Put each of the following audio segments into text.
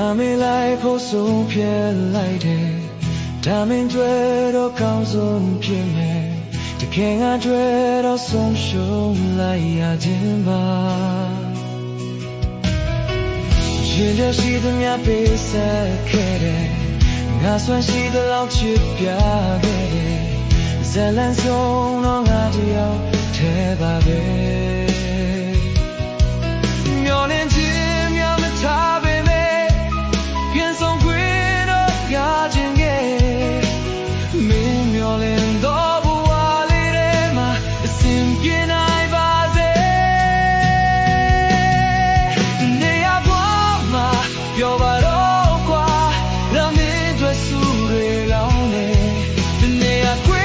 ငါမေးလိုက်ဖို့ဆုံးဖြတ်လိုက်တယ်ဒါမင်းတွေ့တော့ကောင်းဆုံးဖြစ်မယ်တကယ်ငါတွေ့တော့ဆုံးရှုံးလိုက်ရခြင်းပါရင်ထဲရှိသမျှပေးဆက်ခဲ့တယ်ငါဆွမ်းရှိသလောက်ချစ်ပြခဲ့တယ်ဇလန်ဆုံးတော့ငါတယောက်ထဲပါပဲမျောလင်းခြင်းများမထားပေမဲ့ပြန်ဆုံးခွေတော့ရခြင်းရဲ့မင်းမျောလင်းတော့ဘဝလေးထဲမှာအစဉ်ပြေနိုင်ပါစေနေရပွားမှာပြောပါတော့ကွာလာမင်းတွေ့စုတွေလောင်းနေနေရခွေ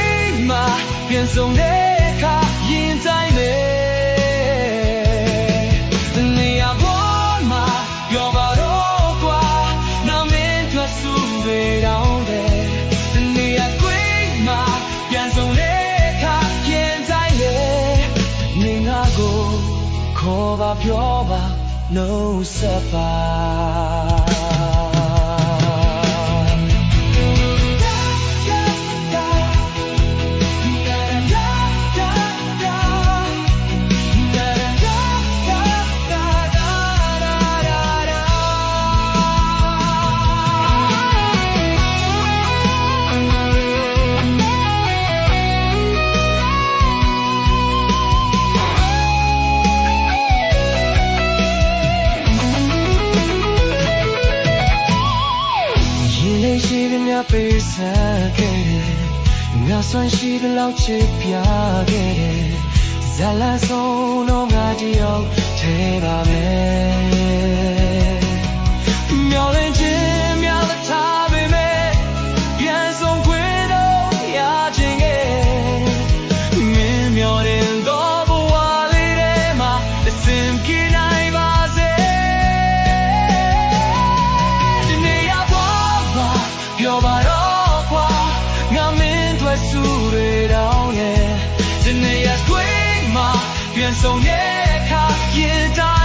မှာပြန်ဆုံးတဲ့အခါရင်တိုင်းပဲခေါ်ပါပြောပါနှုတ်ဆက်ပါရှိသမျှပေးဆက်ခဲ့တယ်ငါဆွမ်းရှိသလောက်ချစ်ပြခဲ့တယ်ဇလန်ဆုံးတော့ငါတယောက်ထဲပါမယ်မျောလင်းခြင်းများမထားပေမဲ့ပြန်ဆုံးခွေတော့ရခြင်းရဲ့မင်းမျောတင်တော့ဘဝလေးထဲမှာအစဉ်ပြေနိုင်ပါစေဒီနေ့ရပါပြောပါတော့ကွာငါမင်းတွေ့စုတွေတောင်းရဲ့ဒီနေ့ရခွေမှာပြန်ဆုံးတဲ့အခါရင်တိုင်း